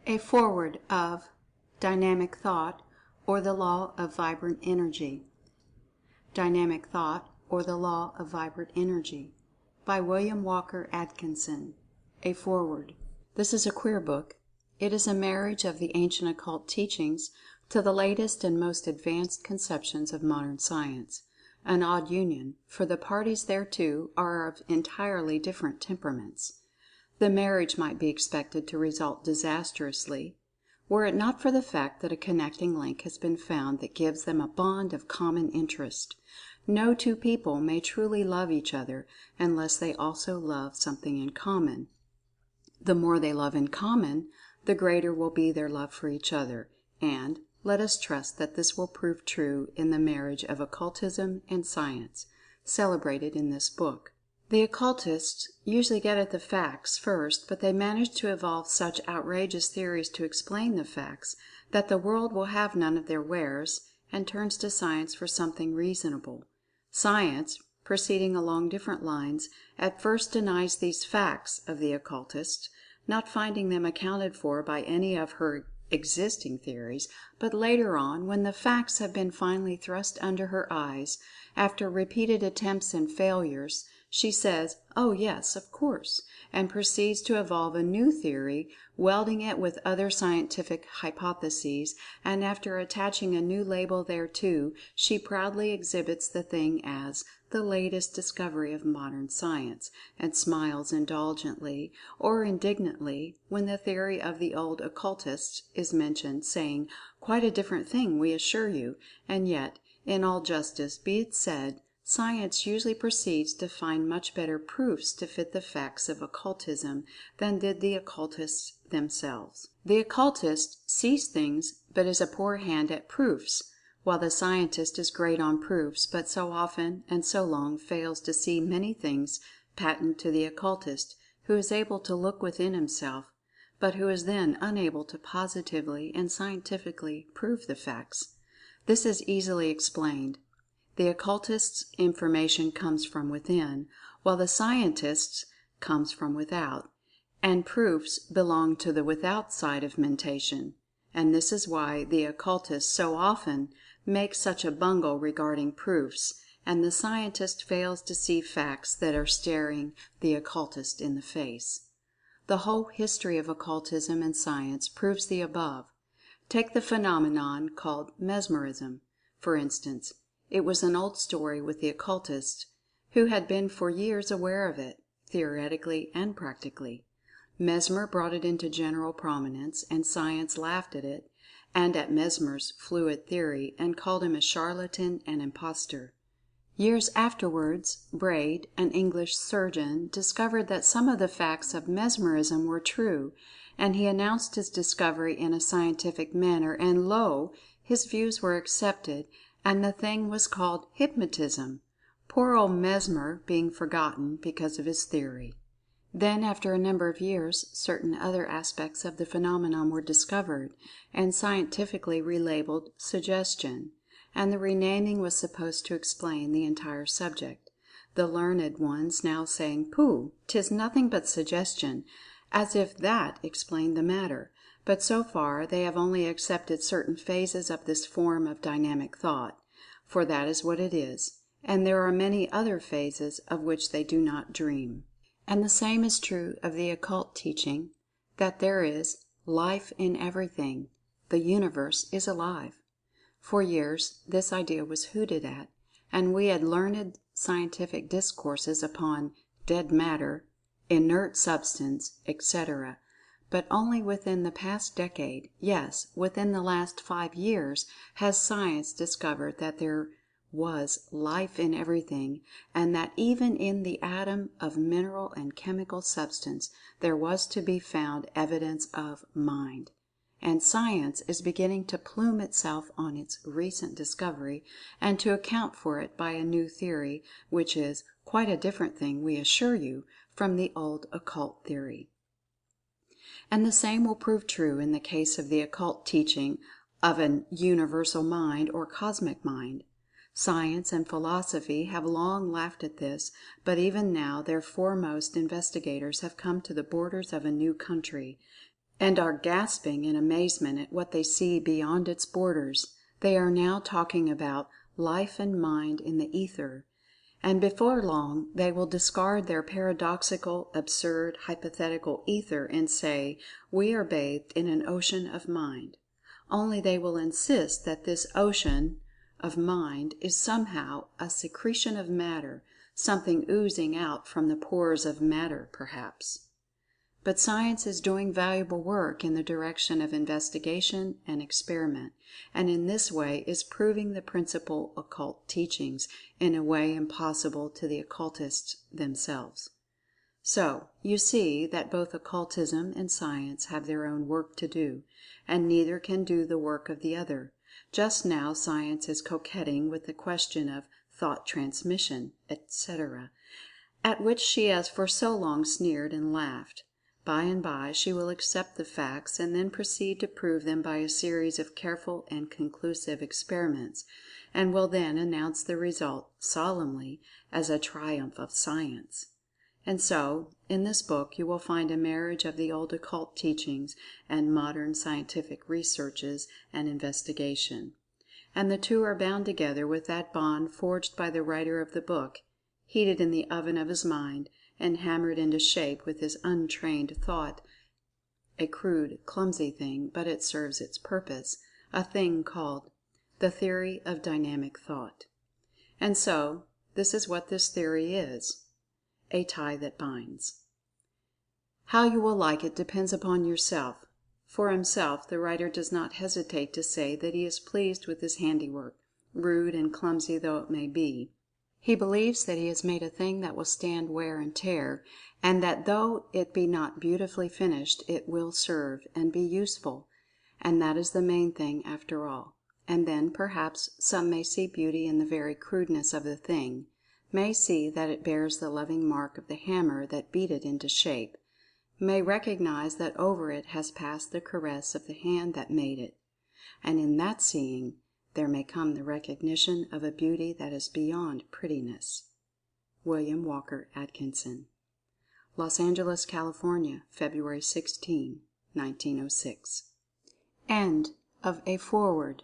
A foreword of Dynamic Thought, or the Law of Vibrant Energy. Dynamic Thought, or the Law of Vibrant Energy, by William Walker Atkinson. A foreword. This is a queer book. It is a marriage of the Ancient Occult Teachings to the latest and most advanced conceptions of modern science. An odd union, for the parties thereto are of entirely different temperaments. The marriage might be expected to result disastrously, were it not for the fact that a connecting link has been found that gives them a bond of common interest. No two people may truly love each other unless they also love something in common. The more they love in common, the greater will be their love for each other, and let us trust that this will prove true in the marriage of Occultism and Science, celebrated in this book. The Occultists usually get at the facts first, but they manage to evolve such outrageous theories to explain the facts that the world will have none of their wares, and turns to Science for something reasonable. Science, proceeding along different lines, at first denies these facts of the Occultists, not finding them accounted for by any of her existing theories, but later on, when the facts have been finally thrust under her eyes, after repeated attempts and failures, she says, "Oh yes, of course," and proceeds to evolve a new theory, welding it with other scientific hypotheses, and after attaching a new label thereto, she proudly exhibits the thing as the latest discovery of modern science, and smiles indulgently or indignantly when the theory of the old occultists is mentioned, saying, "Quite a different thing, we assure you," and yet, in all justice be it said, Science usually proceeds to find much better proofs to fit the facts of Occultism than did the Occultists themselves. The Occultist sees things, but is a poor hand at proofs, while the Scientist is great on proofs, but so often and so long fails to see many things patent to the Occultist, who is able to look within himself, but who is then unable to positively and scientifically prove the facts. This is easily explained. The Occultist's information comes from within, while the Scientist's comes from without, and proofs belong to the without side of mentation, and this is why the Occultist so often makes such a bungle regarding proofs, and the Scientist fails to see facts that are staring the Occultist in the face. The whole history of Occultism and Science proves the above. Take the phenomenon called Mesmerism, for instance. It was an old story with the Occultists, who had been for years aware of it, theoretically and practically. Mesmer brought it into general prominence, and Science laughed at it, and at Mesmer's fluid theory, and called him a charlatan and impostor. Years afterwards, Braid, an English surgeon, discovered that some of the facts of Mesmerism were true, and he announced his discovery in a scientific manner, and lo! his views were accepted, and the thing was called Hypnotism, poor old Mesmer being forgotten because of his theory. Then, after a number of years, certain other aspects of the phenomenon were discovered, and scientifically relabeled Suggestion, and the renaming was supposed to explain the entire subject, the learned ones now saying, "Pooh! 'tis nothing but Suggestion," as if that explained the matter. But so far they have only accepted certain phases of this form of Dynamic Thought, for that is what it is, and there are many other phases of which they do not dream. And the same is true of the Occult teaching that there is "life in everything," the Universe is alive. For years this idea was hooted at, and we had learned scientific discourses upon "dead matter," "inert substance," etc. But only within the past decade, yes, within the last 5 years, has Science discovered that there was "life in everything," and that even in the atom of mineral and chemical substance there was to be found evidence of Mind. And Science is beginning to plume itself on its recent discovery, and to account for it by a new theory, which is "quite a different thing, we assure you," from the old Occult theory. And the same will prove true in the case of the Occult teaching of an Universal Mind or Cosmic Mind. Science and Philosophy have long laughed at this, but even now their foremost investigators have come to the borders of a new country, and are gasping in amazement at what they see beyond its borders. They are now talking about life and mind in the ether, and before long they will discard their paradoxical, absurd, hypothetical ether and say, "We are bathed in an ocean of mind." Only they will insist that this ocean of mind is somehow a secretion of matter, something oozing out from the pores of matter, perhaps. But science is doing valuable work in the direction of investigation and experiment, and in this way is proving the principal occult teachings in a way impossible to the occultists themselves. So, you see that both occultism and science have their own work to do, and neither can do the work of the other. Just now science is coquetting with the question of thought transmission, etc., at which she has for so long sneered and laughed. By and by she will accept the facts, and then proceed to prove them by a series of careful and conclusive experiments, and will then announce the result solemnly as a triumph of science. And so, in this book you will find a marriage of the old occult teachings and modern scientific researches and investigation. And the two are bound together with that bond forged by the writer of the book, heated in the oven of his mind, and hammered into shape with his untrained thought, a crude, clumsy thing, but it serves its purpose, a thing called the theory of dynamic thought. And so, this is what this theory is: a tie that binds. How you will like it depends upon yourself. For himself, the writer does not hesitate to say that he is pleased with his handiwork, rude and clumsy though it may be. He believes that he has made a thing that will stand wear and tear, and that though it be not beautifully finished, it will serve and be useful, and that is the main thing after all. And then, perhaps, some may see beauty in the very crudeness of the thing, may see that it bears the loving mark of the hammer that beat it into shape, may recognize that over it has passed the caress of the hand that made it, and in that seeing there may come the recognition of a beauty that is beyond prettiness. William Walker Atkinson. Los Angeles, California, February 16, 1906. End of a foreword.